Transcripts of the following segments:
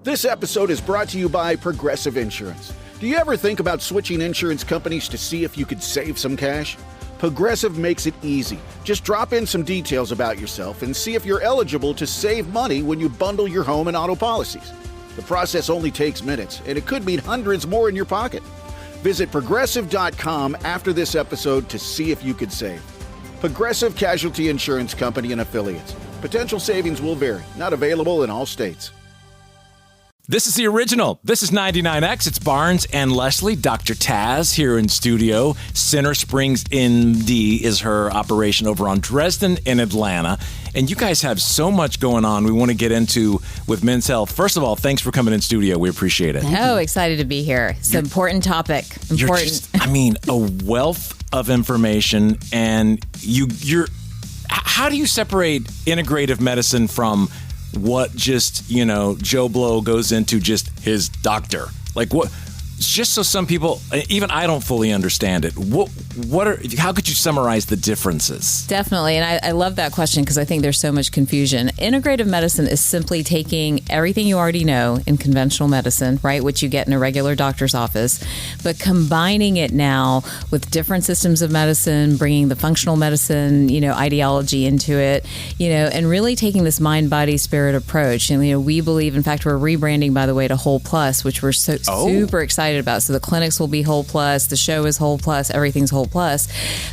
This episode is brought to you by Progressive Insurance. Do you ever think about switching insurance companies to see if you could save some cash? Progressive makes it easy. Just drop in some details about yourself and see if you're eligible to save money when you bundle your home and auto policies. The process only takes minutes, and it could mean hundreds more in your pocket. Visit Progressive.com after this episode to see if you could save. Progressive Casualty Insurance Company and Affiliates. Potential savings will vary. Not available in all states. This is the original. This is 99X. It's Barnes and Leslie. Dr. Taz here in studio. Center Springs MD is her operation over on Dresden in Atlanta. And you guys have so much going on we want to get into with men's health. First of all, thanks for coming in studio. We appreciate it. Oh, excited to be here. It's an important topic. Important. A wealth of information. And how do you separate integrative medicine from what just, Joe Blow goes into just his doctor? Like what? Just so some people, even I don't fully understand it. How could you summarize the differences? Definitely. And I love that question because I think there's so much confusion. Integrative medicine is simply taking everything you already know in conventional medicine, right, which you get in a regular doctor's office, but combining it now with different systems of medicine, bringing the functional medicine, ideology into it, and really taking this mind, body, spirit approach. And, we believe, in fact, we're rebranding, by the way, to Whole Plus, which we're super excited about. So the clinics will be Whole Plus, the show is Whole Plus, everything's Whole Plus.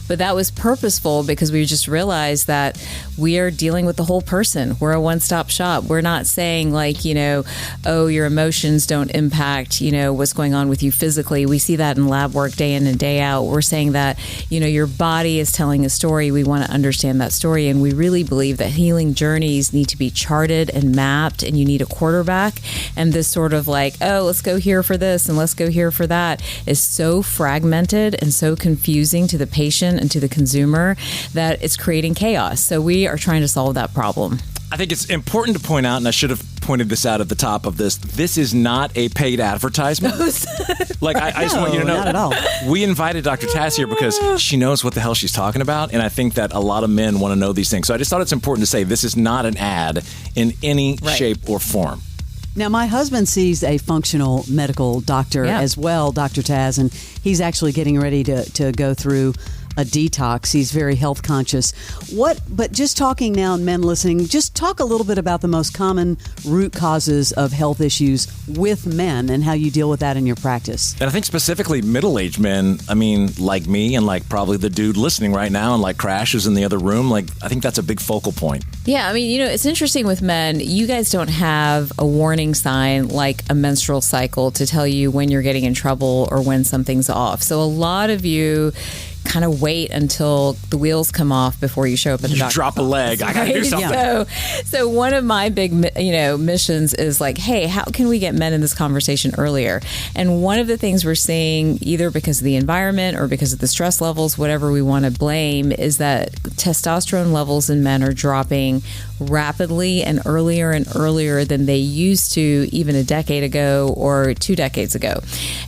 But that was purposeful because we just realized that we are dealing with the whole person. We're a one-stop shop. We're not saying your emotions don't impact, what's going on with you physically. We see that in lab work day in and day out. We're saying that, your body is telling a story. We want to understand that story. And we really believe that healing journeys need to be charted and mapped, and you need a quarterback. And this sort of let's go here for this and let's go here for that is so fragmented and so confusing to the patient and to the consumer that it's creating chaos. So we are trying to solve that problem. I think it's important to point out, and I should have pointed this out at the top of this is not a paid advertisement. I just want you to know. Not at all. We invited Dr. Taz here because she knows what the hell she's talking about, and I think that a lot of men want to know these things. So I just thought it's important to say this is not an ad in any shape or form. Now, my husband sees a functional medical doctor as well, Dr. Taz, and he's actually getting ready to go through a detox. He's very health conscious. But just talking now, and men listening, just talk a little bit about the most common root causes of health issues with men and how you deal with that in your practice. And I think specifically middle-aged men, like me and like probably the dude listening right now and like Crash who's in the other room, I think that's a big focal point. Yeah, it's interesting with men. You guys don't have a warning sign like a menstrual cycle to tell you when you're getting in trouble or when something's off. So a lot of you kind of wait until the wheels come off before you show up at the doctor's drop a leg. I gotta do something. So one of my big, missions is hey, how can we get men in this conversation earlier? And one of the things we're seeing, either because of the environment or because of the stress levels, whatever we want to blame, is that testosterone levels in men are dropping rapidly and earlier than they used to even a decade ago or 2 decades ago.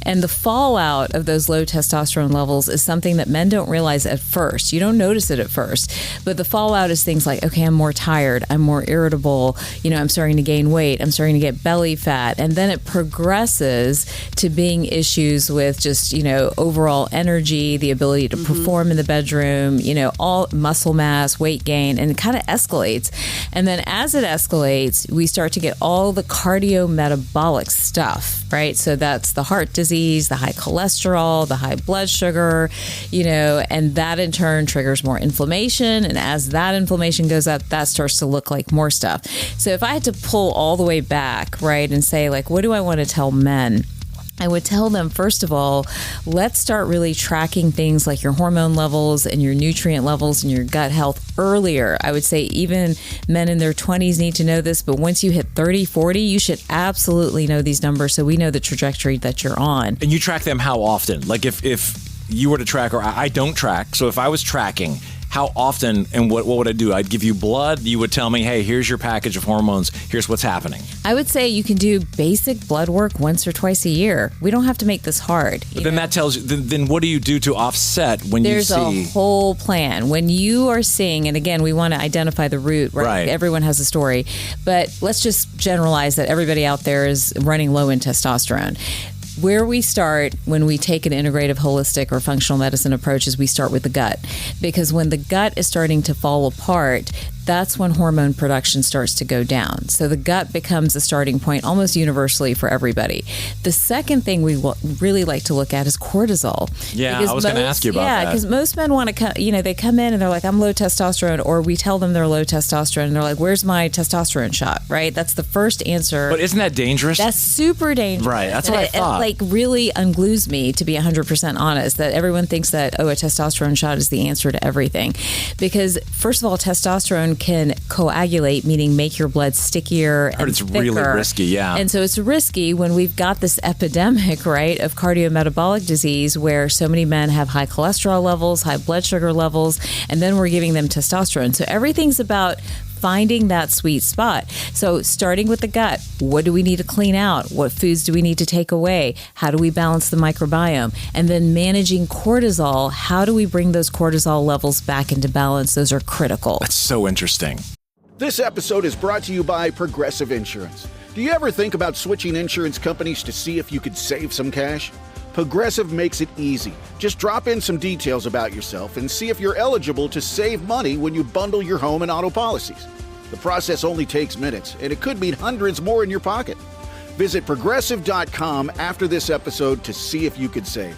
And the fallout of those low testosterone levels is something that men don't realize at first. You don't notice it at first, but the fallout is things like, okay, I'm more tired, I'm more irritable, I'm starting to gain weight, I'm starting to get belly fat, and then it progresses to being issues with just, overall energy, the ability to perform in the bedroom, all muscle mass, weight gain, and it kind of escalates. And then as it escalates, we start to get all the cardiometabolic stuff, right? So that's the heart disease, the high cholesterol, the high blood sugar, and that in turn triggers more inflammation. And as that inflammation goes up, that starts to look like more stuff. So if I had to pull all the way back, right, and say, what do I want to tell men? I would tell them, first of all, let's start really tracking things like your hormone levels and your nutrient levels and your gut health earlier. I would say even men in their 20s need to know this, but once you hit 30, 40, you should absolutely know these numbers so we know the trajectory that you're on. And you track them how often? If you were to track, or I don't track, so if I was tracking, how often and what would I do? I'd give you blood. You would tell me, hey, here's your package of hormones. Here's what's happening. I would say you can do basic blood work once or twice a year. We don't have to make this hard. But then that tells you, then what do you do to offset when There's you see? a whole plan. When you are seeing, and again, we want to identify the root, right? Everyone has a story. But let's just generalize that everybody out there is running low in testosterone. Where we start when we take an integrative, holistic, or functional medicine approach is we start with the gut. Because when the gut is starting to fall apart, that's when hormone production starts to go down. So the gut becomes a starting point almost universally for everybody. The second thing we really like to look at is cortisol. Yeah, I was going to ask you about that. Yeah, because most men want to, they come in and they're like, I'm low testosterone, or we tell them they're low testosterone, and they're like, where's my testosterone shot, right? That's the first answer. But isn't that dangerous? That's super dangerous. Right, that's what I thought. It really unglues me, to be 100% honest, that everyone thinks that, a testosterone shot is the answer to everything. Because, first of all, testosterone can coagulate, meaning make your blood stickier and it's thicker. Really risky, yeah. And so it's risky when we've got this epidemic, right, of cardiometabolic disease where so many men have high cholesterol levels, high blood sugar levels, and then we're giving them testosterone. So everything's about finding that sweet spot. So starting with the gut, what do we need to clean out? What foods do we need to take away? How do we balance the microbiome? And then managing cortisol, how do we bring those cortisol levels back into balance? Those are critical. That's so interesting. This episode is brought to you by Progressive Insurance. Do you ever think about switching insurance companies to see if you could save some cash? Progressive makes it easy. Just drop in some details about yourself and see if you're eligible to save money when you bundle your home and auto policies. The process only takes minutes, and it could mean hundreds more in your pocket. Visit Progressive.com after this episode to see if you could save.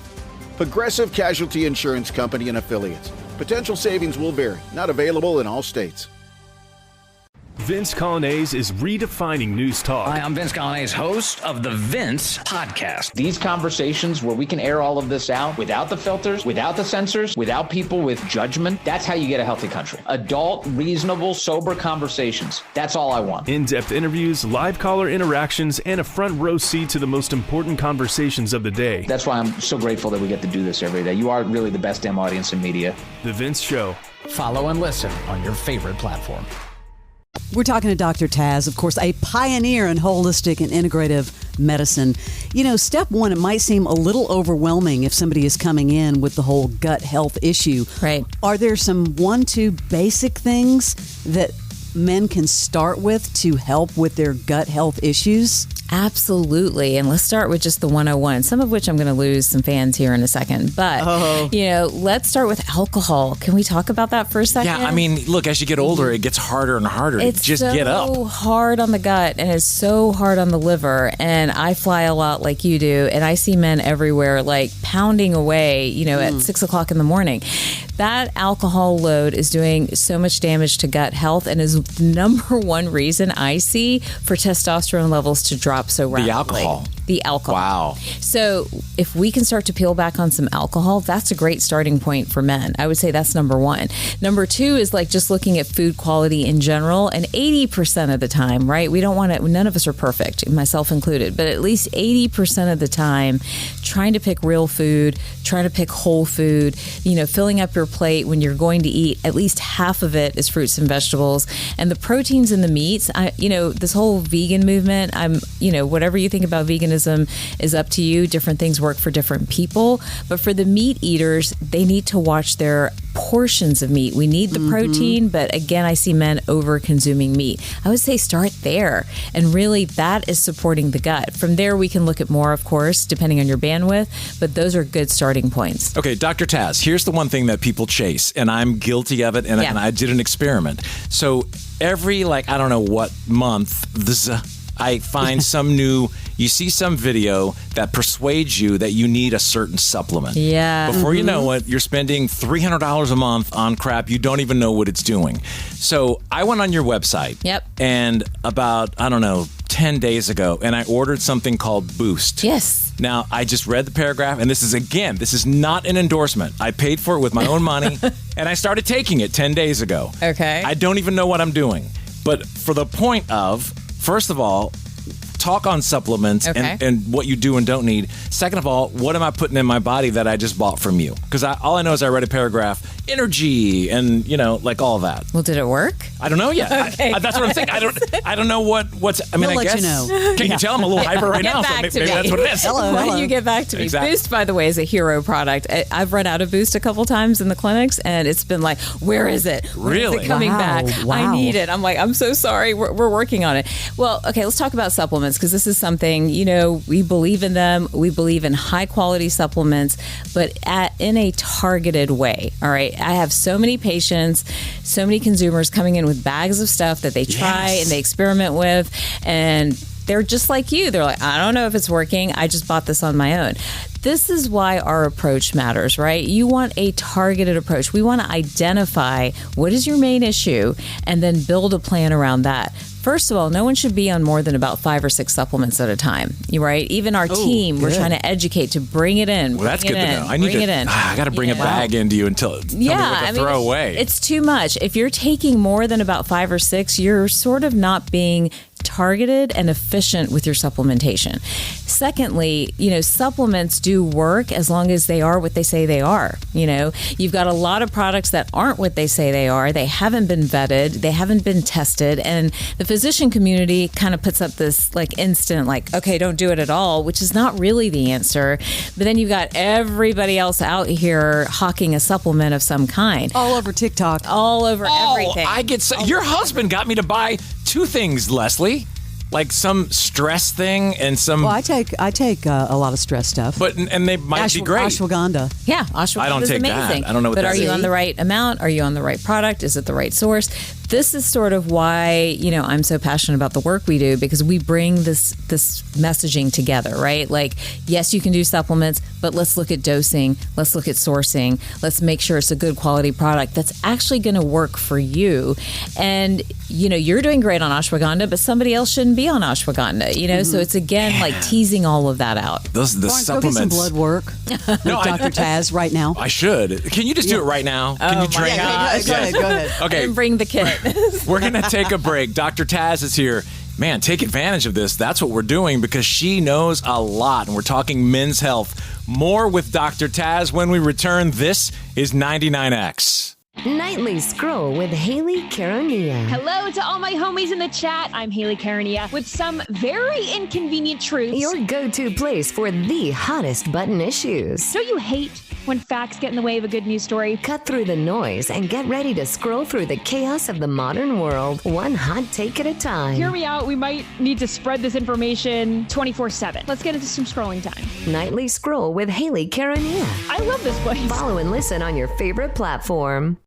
Progressive Casualty Insurance Company and Affiliates. Potential savings will vary. Not available in all states. Vince Colonnese is redefining news talk. Hi, I'm Vince Colonnese, host of the Vince Podcast. These conversations where we can air all of this out without the filters, without the censors, without people with judgment. That's how you get a healthy country. Adult, reasonable, sober conversations. That's all I want. In-depth interviews, live caller interactions, and a front row seat to the most important conversations of the day. That's why I'm so grateful that we get to do this every day. You are really the best damn audience in media. The Vince Show. Follow and listen on your favorite platform. We're talking to Dr. Taz, of course, a pioneer in holistic and integrative medicine. Step one, it might seem a little overwhelming if somebody is coming in with the whole gut health issue. Right. Are there some 1-2 basic things that men can start with to help with their gut health issues? Absolutely. And let's start with just the 101, some of which I'm going to lose some fans here in a second. But, let's start with alcohol. Can we talk about that for a second? Yeah, I mean, look, as you get older, it gets harder and harder to just get up. It's so hard on the gut and it's so hard on the liver. And I fly a lot like you do. And I see men everywhere like pounding away, at 6 o'clock in the morning. That alcohol load is doing so much damage to gut health and is the number one reason I see for testosterone levels to drop so rapidly. The alcohol. Wow. So if we can start to peel back on some alcohol, that's a great starting point for men. I would say that's number one. Number two is like just looking at food quality in general. And 80% of the time, right? We don't want to, none of us are perfect, myself included, but at least 80% of the time, trying to pick real food, trying to pick whole food, filling up your plate when you're going to eat, at least half of it is fruits and vegetables. And the proteins in the meats, this whole vegan movement, whatever you think about veganism is up to you. Different things work for different people. But for the meat eaters, they need to watch their portions of meat. We need the protein, but again, I see men over consuming meat. I would say start there. And really that is supporting the gut. From there, we can look at more, of course, depending on your bandwidth, but those are good starting points. Okay, Dr. Taz, here's the one thing that people chase, and I'm guilty of it, and I did an experiment. So every, I don't know what month, I find some new, you see some video that persuades you that you need a certain supplement. Yeah. Before you know it, you're spending $300 a month on crap you don't even know what it's doing. So I went on your website. Yep. And about, 10 days ago, and I ordered something called Boost. Yes. Now, I just read the paragraph, and this is not an endorsement. I paid for it with my own money, and I started taking it 10 days ago. Okay. I don't even know what I'm doing. But for the point of, first of all, talk on supplements and what you do and don't need. Second of all, what am I putting in my body that I just bought from you? Because all I know is I read a paragraph. energy and, like all of that. Well, did it work? I don't know yet. Okay. That's what I'm thinking. I don't know what's. I mean, We'll I let guess. you know. Can you tell I'm a little hyper right now? So maybe that's what it is. When you get back to me. Exactly. Boost, by the way, is a hero product. I've run out of Boost a couple times in the clinics, and it's been like, where is it? When is Really? it coming Wow. back? Wow. I need it. I'm like, I'm so sorry. We're working on it. Well, okay, let's talk about supplements, because this is something, we believe in them. We believe in high quality supplements, but in a targeted way. All right. I have so many patients, so many consumers coming in with bags of stuff that they try and they experiment with, and they're just like you. They're like, I don't know if it's working. I just bought this on my own. This is why our approach matters, right? You want a targeted approach. We want to identify what is your main issue and then build a plan around that. First of all, no one should be on more than about 5 or 6 supplements at a time. You right? Even our team, we're trying to educate to bring it in. Well, that's good to know. I bring it in. I got to bring a bag into you until tell me what to throw away. It's too much. If you're taking more than about 5 or 6, you're sort of not being targeted and efficient with your supplementation. Secondly, supplements do work as long as they are what they say they are. You've got a lot of products that aren't what they say they are. They haven't been vetted. They haven't been tested. And the physician community kind of puts up this instant, okay, don't do it at all, which is not really the answer. But then you've got everybody else out here hawking a supplement of some kind. All over TikTok. All over everything. I get your husband got me to buy 2 things, Leslie. Like some stress thing and some. Well, I take a lot of stress stuff. And they might be great. Ashwagandha. Yeah, ashwagandha I don't is take amazing. that. I don't know what but that are you is. on the right amount? Are you on the right product? Is it the right source? This is sort of why, I'm so passionate about the work we do, because we bring this messaging together, right? Yes, you can do supplements, but let's look at dosing. Let's look at sourcing. Let's make sure it's a good quality product that's actually going to work for you. And, you're doing great on ashwagandha, but somebody else shouldn't be on ashwagandha, So it's again teasing all all of that out. The supplements. Go get some blood work with Dr. Taz right now. I should. Can you just do it right now? Can you drink? Go ahead. Okay. And bring the kit. We're going to take a break. Dr. Taz is here. Man, take advantage of this. That's what we're doing because she knows a lot. And we're talking men's health. More with Dr. Taz when we return. This is 99X. Nightly Scroll with Haley Caronia. Hello to all my homies in the chat. I'm Haley Caronia with some very inconvenient truths. Your go-to place for the hottest button issues. Don't you hate when facts get in the way of a good news story? Cut through the noise and get ready to scroll through the chaos of the modern world, one hot take at a time. Hear me out. We might need to spread this information 24/7. Let's get into some scrolling time. Nightly Scroll with Haley Caronia. I love this place. Follow and listen on your favorite platform.